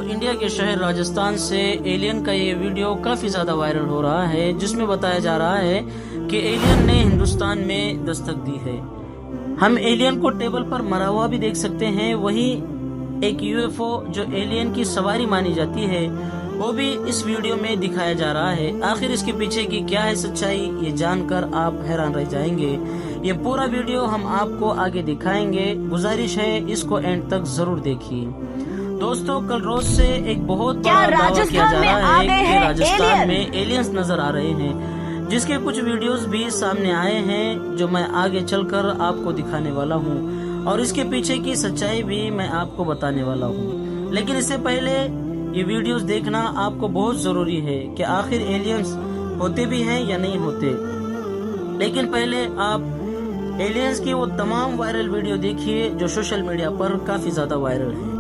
India के शहर राजस्थान से एलियन का ये वीडियो काफ़ी ज़्यादा वायरल हो रहा है, जिसमें बताया जा रहा है कि एलियन ने हिंदुस्तान में दस्तक दी है। हम एलियन को टेबल पर मरा हुआ भी देख सकते हैं। वहीं एक यूएफओ जो एलियन की सवारी मानी जाती है वो भी इस वीडियो में दिखाया जा रहा है। आखिर इसके पीछे की क्या है सच्चाई, ये जानकर आप हैरान रह जाएंगे। ये पूरा वीडियो हम आपको आगे दिखाएंगे, गुजारिश है इसको एंड तक जरूर देखिए। दोस्तों, कल रोज से एक बहुत बड़ा दावा किया जा रहा है कि राजस्थान में एलियंस नजर आ रहे हैं, जिसके कुछ वीडियोस भी सामने आए हैं जो मैं आगे चलकर आपको दिखाने वाला हूं, और इसके पीछे की सच्चाई भी मैं आपको बताने वाला हूं। लेकिन इससे पहले ये वीडियोस देखना आपको बहुत जरूरी है कि आखिर एलियंस होते भी हैं या नहीं होते। लेकिन पहले आप एलियंस की वो तमाम वायरल वीडियो देखिए जो सोशल मीडिया पर काफी ज्यादा वायरल है।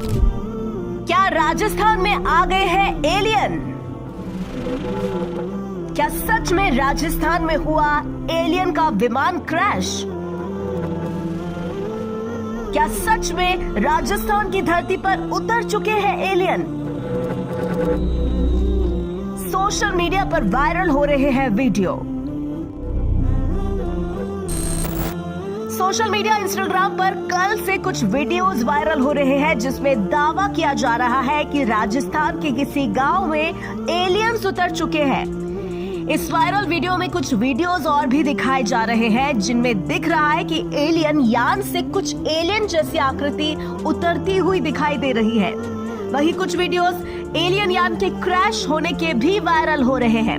क्या राजस्थान में आ गए हैं एलियन? क्या सच में राजस्थान में हुआ एलियन का विमान क्रैश? क्या सच में राजस्थान की धरती पर उतर चुके हैं एलियन? सोशल मीडिया पर वायरल हो रहे हैं वीडियो। सोशल मीडिया इंस्टाग्राम पर कल से कुछ वीडियोस वायरल हो रहे हैं जिसमें दावा किया जा रहा है कि राजस्थान के किसी गांव में एलियंस उतर चुके हैं। इस वायरल वीडियो में कुछ वीडियोस और भी दिखाए जा रहे हैं जिनमें दिख रहा है कि एलियन यान से कुछ एलियन जैसी आकृति उतरती हुई दिखाई दे रही है। वहीं कुछ वीडियोस एलियन यान के क्रैश होने के भी वायरल हो रहे हैं।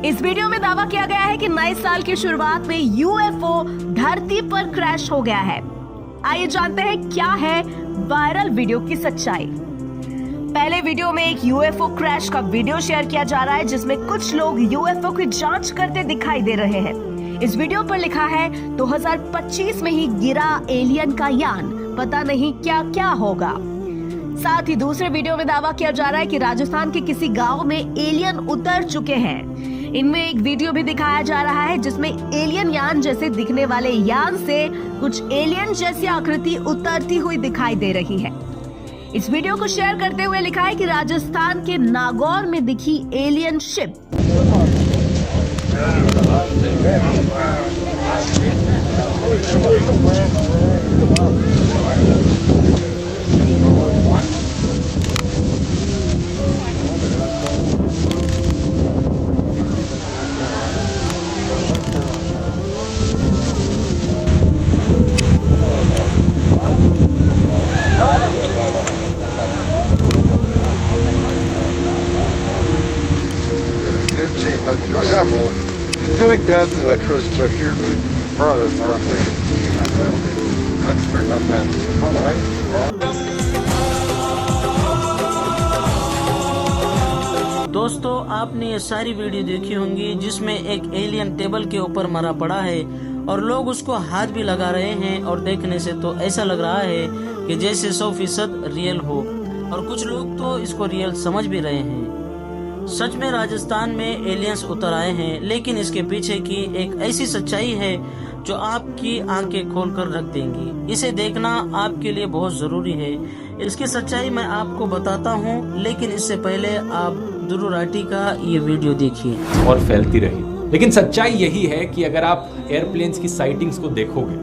इस वीडियो में दावा किया गया है कि नए साल की शुरुआत में यूएफओ धरती पर क्रैश हो गया है। आइए जानते हैं क्या है वायरल वीडियो की सच्चाई। पहले वीडियो में एक यूएफओ क्रैश का वीडियो शेयर किया जा रहा है जिसमें कुछ लोग यूएफओ की जांच करते दिखाई दे रहे हैं। इस वीडियो पर लिखा है 2025 में ही गिरा एलियन का यान, पता नहीं क्या क्या होगा। साथ ही दूसरे वीडियो में दावा किया जा रहा है कि राजस्थान के किसी गांव में एलियन उतर चुके हैं। इनमें एक वीडियो भी दिखाया जा रहा है जिसमें एलियन यान जैसे दिखने वाले यान से कुछ एलियन जैसी आकृति उतरती हुई दिखाई दे रही है। इस वीडियो को शेयर करते हुए लिखा है कि राजस्थान के नागौर में दिखी alien ship. Doing that electros but here that's not bad. All right. दोस्तों, आपने ये सारी वीडियो देखी होंगी जिसमें एक एलियन टेबल के ऊपर मरा पड़ा है और लोग उसको हाथ भी लगा रहे हैं, और देखने से तो ऐसा लग रहा है कि जैसे 100% रियल हो, और कुछ लोग तो इसको रियल समझ भी रहे हैं। सच में राजस्थान में एलियंस उतर आए हैं, लेकिन इसके पीछे की एक ऐसी सच्चाई है जो आपकी आंखें खोलकर रख देंगी। इसे देखना आपके लिए बहुत जरूरी है। इसकी सच्चाई मैं आपको बताता हूं, लेकिन इससे पहले आप दुरुराटी का ये वीडियो देखिए। और फैलती रही, लेकिन सच्चाई यही है कि अगर आप एयरप्लेन्स की साइटिंग्स को देखोगे,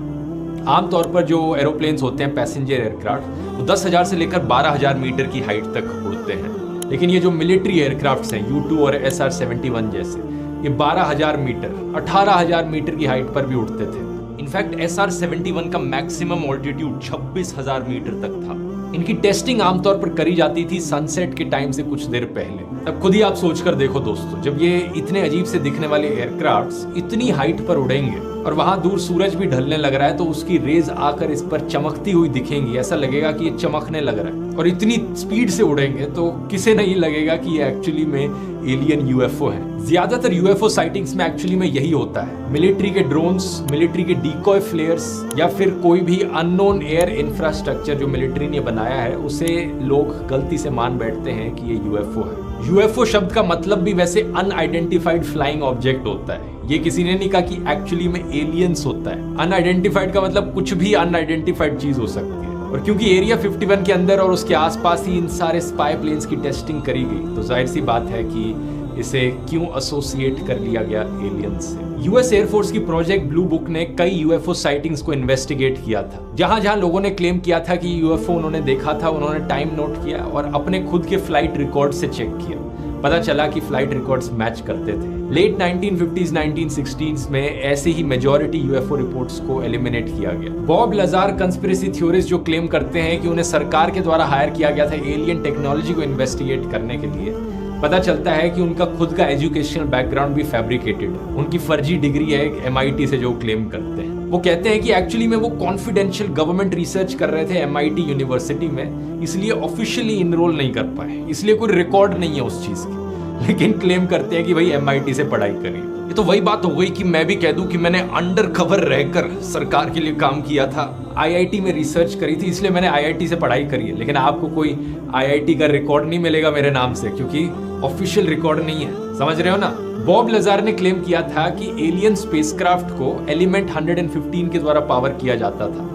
आमतौर पर जो एरोप्लेन्स होते हैं पैसेंजर एयरक्राफ्ट, वो 10,000 से लेकर 12,000 मीटर की हाइट तक उड़ते हैं। लेकिन ये जो मिलिट्री एयरक्राफ्ट्स हैं U2 और SR-71 जैसे, ये 12,000 मीटर 18,000 मीटर की हाइट पर भी उड़ते थे। इनफैक्ट SR-71 का मैक्सिमम ऑल्टीट्यूड 26,000 मीटर तक था। इनकी टेस्टिंग आमतौर पर करी जाती थी सनसेट के टाइम से कुछ देर पहले। अब खुद ही आप सोचकर देखो दोस्तों, जब ये इतने अजीब से दिखने वाले एयरक्राफ्ट्स इतनी हाइट पर उड़ेंगे और वहां दूर सूरज भी ढलने लग रहा है, तो उसकी रेज आकर इस पर चमकती हुई दिखेंगी। ऐसा लगेगा कि ये चमकने लग रहा है, और इतनी स्पीड से उड़ेंगे तो किसे नहीं लगेगा कि ये एक्चुअली में एलियन यूएफओ है। ज्यादातर यूएफओ साइटिंग्स में एक्चुअली में यही होता है। मिलिट्री के ड्रोन्स, मिलिट्री के डीकॉय फ्लेयर्स, या फिर कोई भी अननोन एयर इंफ्रास्ट्रक्चर जो मिलिट्री ने बनाया है, उसे लोग गलती से मान बैठते हैं कि ये यूएफओ है। यूएफओ शब्द का मतलब भी वैसे अनआइडेंटिफाइड फ्लाइंग ऑब्जेक्ट होता है। ये किसी ने नहीं कहा कि एक्चुअली में एलियंस होता है। अनआइडेंटिफाइड का मतलब कुछ भी अनआइडेंटिफाइड चीज हो सकती है। और क्योंकि एरिया 51 के अंदर और उसके आसपास ही इन सारे स्पाई प्लेन्स की टेस्टिंग करी गई, तो जाहिर सी बात है कि इसे क्यों एसोसिएट कर लिया गया एलियंस से। यूएस एयरफोर्स की प्रोजेक्ट ब्लू बुक ने कई यूएफओ साइटिंग्स को इन्वेस्टिगेट किया था। जहां जहां लोगों ने क्लेम किया था कि यूएफओ उन्होंने देखा था, उन्होंने टाइम नोट किया और अपने खुद के फ्लाइट रिकॉर्ड से चेक किया। पता चला कि फ्लाइट रिकॉर्ड्स मैच करते थे। लेट 1950s 1960s में ऐसे ही मेजॉरिटी यूएफओ रिपोर्ट्स को एलिमिनेट किया गया। बॉब लजार कंस्पिरेसी थ्योरिस्ट जो क्लेम करते हैं कि उन्हें सरकार के द्वारा हायर किया गया था एलियन टेक्नोलॉजी को इन्वेस्टिगेट करने के लिए, पता चलता है कि उनका खुद का एजुकेशनल बैकग्राउंड भी फैब्रिकेटेड है। उनकी फर्जी डिग्री है एक MIT से जो क्लेम करते हैं। वो कहते हैं कि एक्चुअली में वो कॉन्फिडेंशियल गवर्नमेंट रिसर्च कर रहे थे MIT यूनिवर्सिटी में, इसलिए ऑफिशियली इनरोल नहीं कर पाए, इसलिए कोई रिकॉर्ड नहीं है उस चीज की, लेकिन क्लेम करते हैं कि भाई MIT से पढ़ाई करी। ये तो वही बात हो गई कि मैं भी कह दूं कि मैंने अंडर कवर रहकर सरकार के लिए काम किया था, IIT में रिसर्च करी थी, इसलिए मैंने IIT से पढ़ाई करी है, लेकिन आपको कोई IIT का रिकॉर्ड नहीं मिलेगा मेरे नाम से, क्योंकि ऑफिशियल रिकॉर्ड नहीं है। समझ रहे हो ना? बॉब लजार ने क्लेम किया था कि एलियन स्पेसक्राफ्ट को एलिमेंट 115 के द्वारा पावर किया जाता था,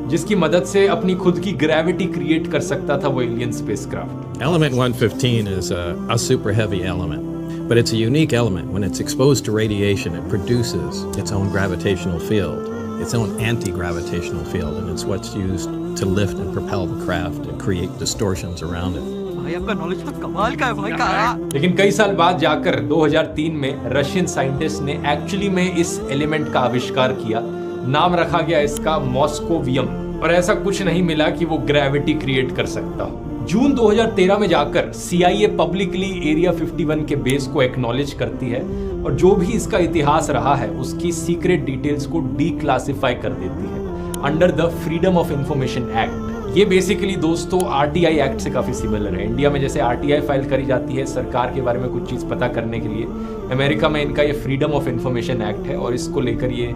जिसकी मदद से अपनी खुद की ग्रेविटी क्रिएट कर सकता था वो alien spacecraft. Element 115 is a super heavy element, but it's a unique element. When it's exposed to radiation, it produces its own gravitational field, its own anti-gravitational field, and it's what's used to lift and propel the craft and create distortions around it. भाई आपका knowledge तो कमाल का है भाई कारा। लेकिन कई साल बाद जाकर 2003 में रशियन साइंटिस्ट ने एक्चुअली में इस एलिमेंट का आविष्कार किया। नाम रखा गया इसका मॉस्कोवियम, और ऐसा कुछ नहीं मिला कि वो ग्रेविटी क्रिएट कर सकता हो। जून 2013 में जाकर CIA पब्लिकली एरिया 51 के बेस को एक्नॉलेज करती है और जो भी इसका इतिहास रहा है उसकी सीक्रेट डिटेल्स को डीक्लासिफाई कर देती है under the freedom of information act. ये बेसिकली दोस्तों RTI एक्ट से काफी सिमिलर है। इंडिया में जैसे RTI फाइल करी जाती है सरकार के बारे में कुछ चीज पता करने के लिए, अमेरिका में इनका ये फ्रीडम ऑफ इंफॉर्मेशन एक्ट है और इसको लेकर ये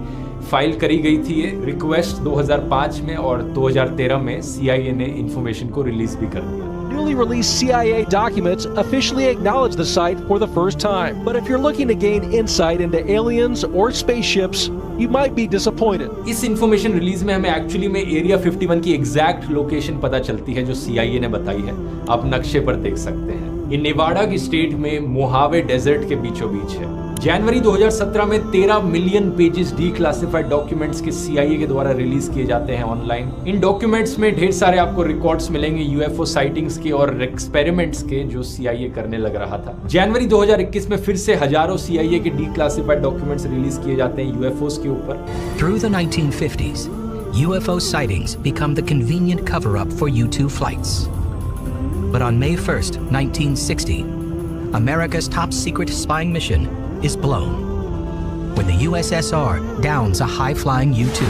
फाइल करी गई थी ये रिक्वेस्ट 2005 में, और 2013 में CIA ने इंफॉर्मेशन को रिलीज भी कर दिया। Newly released CIA documents officially acknowledge the site for the first time. But if you're looking to gain insight into aliens or spaceships, you might be disappointed. इस information release में हमें actually में area 51 की exact location पता चलती है जो CIA ने बताई है। आप नक्शे पर देख सकते हैं। ये नेवाडा की स्टेट में मोहावे डेजर्ट के बीचों बीच है। जनवरी 2017 में 13 मिलियन पेजेस डीक्लासिफाइड डॉक्यूमेंट्स के CIA के द्वारा रिलीज किए जाते हैं ऑनलाइन। इन डॉक्यूमेंट्स में ढेर सारे आपको रिकॉर्ड्स मिलेंगे UFO साइटिंग्स के और एक्सपेरिमेंट्स के जो CIA करने लग रहा था। जनवरी 2021 में फिर से हजारों CIA के डीक्लासिफाइड डॉक्यूमेंट्स रिलीज किए जाते हैं UFOs के ऊपर। Through the 1950s, UFO sightings become the convenient cover-up for U-2 flights. But on May 1st, 1960, America's top secret spying mission is blown when the USSR downs a high-flying U-2.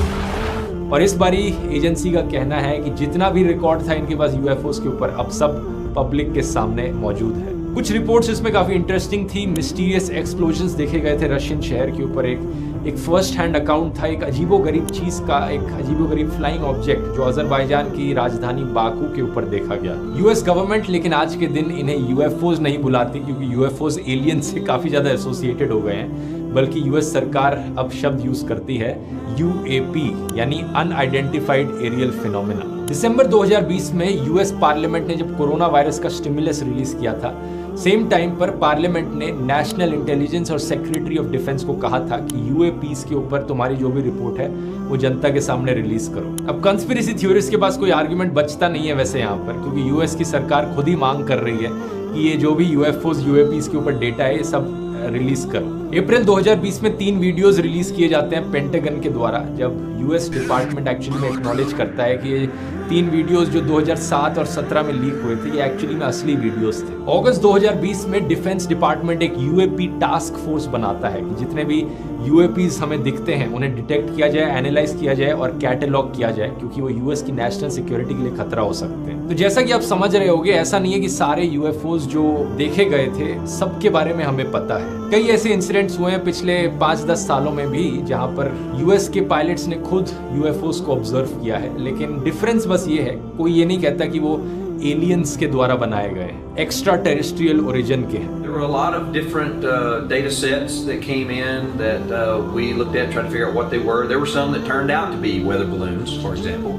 और इस बारी agency का कहना है कि जितना भी record था इनके पास UFOs के ऊपर अब सब पब्लिक के सामने मौजूद है। कुछ रिपोर्ट्स इसमें काफी इंटरेस्टिंग थी। मिस्टीरियस एक्सप्लोजन्स देखे गए थे रशियन शहर के ऊपर। एक फर्स्ट हैंड अकाउंट था एक अजीबोगरीब चीज का, एक अजीबोगरीब फ्लाइंग ऑब्जेक्ट जो अजरबैजान की राजधानी बाकू के ऊपर देखा गया। यूएस गवर्नमेंट लेकिन आज के दिन इन्हें UFOs नहीं बुलाती क्योंकि UFOs एलियन से काफी ज्यादा एसोसिएटेड हो गए हैं, बल्कि यूएस सरकार अब शब्द यूज करती है UAP यानी अनआइडेंटिफाइड एरियल फिनोमेना। दिसंबर 2020 में यूएस पार्लियामेंट ने जब कोरोना वायरस का स्टिमुलस रिलीज किया था, सेम टाइम पर पार्लियामेंट ने नेशनल इंटेलिजेंस और सेक्रेटरी ऑफ डिफेंस को कहा था कि UAPs के ऊपर तुम्हारी जो भी रिपोर्ट है वो जनता के सामने रिलीज करो। अब कंस्पिरेसी थ्योरिस्ट के पास कोई आर्गुमेंट बचता नहीं है वैसे यहाँ पर, क्योंकि यूएस की सरकार खुद ही मांग कर रही है कि ये जो भी UFOs UAPs के ऊपर डेटा है ये सब रिलीज करो। अप्रैल 2020 में 3 वीडियोस रिलीज किए जाते हैं पेंटागन के द्वारा, जब यूएस डिपार्टमेंट एक्चुअली में एक्नॉलेज करता है कि ये 3 वीडियोस जो 2007 और 17 में लीक हुए थे ये एक्चुअली में असली वीडियोस थे। अगस्त 2020 में डिफेंस डिपार्टमेंट एक UAP टास्क फोर्स बनाता है कि जितने भी UAPs हमें दिखते हैं उन्हें डिटेक्ट किया जाए, एनालाइज किया जाए और कैटेलॉग किया जाए, क्योंकि वो यूएस की नेशनल सिक्योरिटी के लिए खतरा हो सकते हैं। तो जैसा कि आप समझ रहे होंगे, ऐसा नहीं है कि सारे UFOs जो देखे गए थे सबके बारे में हमें पता है। कई ऐसे इंसिडेंट्स हुए हैं पिछले 5-10 सालों में भी जहां पर यूएस के पायलट्स ने खुद UFOs को ऑब्जर्व किया है, लेकिन डिफरेंस बस ये है, कोई ये नहीं कहता कि वो एलियंस के द्वारा बनाए गए, एक्स्ट्रा टेरेस्ट्रियल ओरिजिन के हैं। There were a lot of different data sets that came in that we looked at, tried to figure out what they were. There were some that turned out to be weather balloons, for example.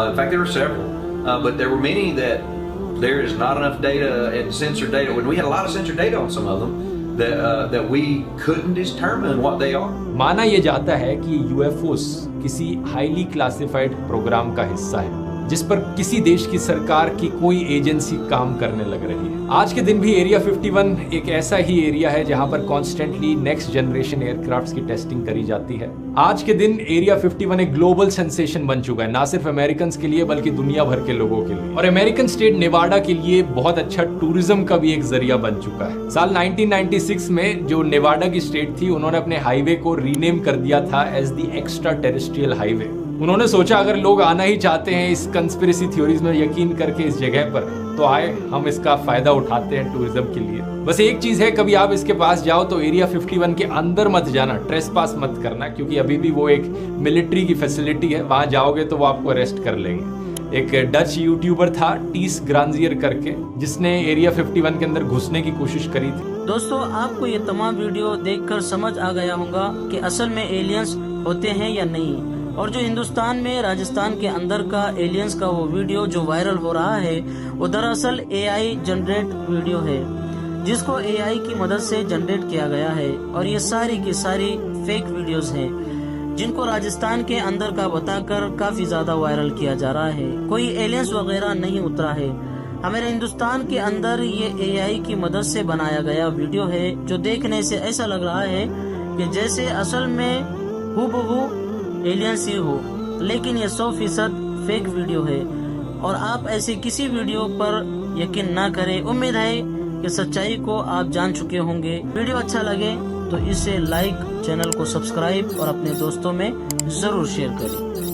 In fact, there were several. but there were many that there is not enough data and sensor data. When we had a lot of sensor data on some of them, that we couldn't determine what they are. माना यह जाता है कि UFOs किसी highly classified programme का हिस्सा है जिस पर किसी देश की सरकार की कोई एजेंसी काम करने लग रही है। आज के दिन भी एरिया 51 एक ऐसा ही एरिया है जहां पर कॉन्स्टेंटली नेक्स्ट जनरेशन एयरक्राफ्ट्स की टेस्टिंग करी जाती है। आज के दिन एरिया 51 एक ग्लोबल सेंसेशन बन चुका है, ना सिर्फ अमेरिकन के लिए बल्कि दुनिया भर के लोगों के लिए। और अमेरिकन स्टेट नेवाडा के लिए बहुत अच्छा टूरिज्म का भी एक जरिया बन चुका है। साल 1996 में जो नेवाडा की स्टेट थी, उन्होंने अपने हाईवे को रीनेम कर दिया था as the extraterrestrial highway. उन्होंने सोचा अगर लोग आना ही चाहते हैं इस कंस्पिरेसी थ्योरीज में यकीन करके इस जगह पर, तो आए, हम इसका फायदा उठाते हैं टूरिज्म के लिए। बस एक चीज है, कभी आप इसके पास जाओ तो एरिया 51 के अंदर मत जाना, ट्रेसपास मत करना, क्योंकि अभी भी वो एक मिलिट्री की फैसिलिटी है। वहां जाओगे तो वो आपको अरेस्ट कर लेंगे। एक डच यूट्यूबर था टीस ग्रांजियर करके, जिसने एरिया 51 के अंदर घुसने की कोशिश करी थी। दोस्तों, आपको ये तमाम वीडियो देखकर समझ आ गया होगा कि असल में एलियंस होते हैं या नहीं। और जो हिंदुस्तान में राजस्थान के अंदर का एलियंस का वो वीडियो जो वायरल हो रहा है, वो दरअसल AI जनरेट वीडियो है, जिसको AI की मदद से जनरेट किया गया है। और ये सारी की सारी फेक वीडियोस हैं, जिनको राजस्थान के अंदर का बताकर काफी ज्यादा वायरल किया जा रहा है। कोई एलियंस वगैरह नहीं उतरा है। हमारे हिंदुस्तान के अंदर ये AI की मदद से बनाया गया वीडियो है, जो देखने से ऐसा लग रहा है कि जैसे असल में हूबहू एलियंस ही हो, लेकिन ये 100% फेक वीडियो है। और आप ऐसे किसी वीडियो पर यकीन ना करें। उम्मीद है कि सच्चाई को आप जान चुके होंगे। वीडियो अच्छा लगे तो इसे लाइक, चैनल को सब्सक्राइब और अपने दोस्तों में जरूर शेयर करें।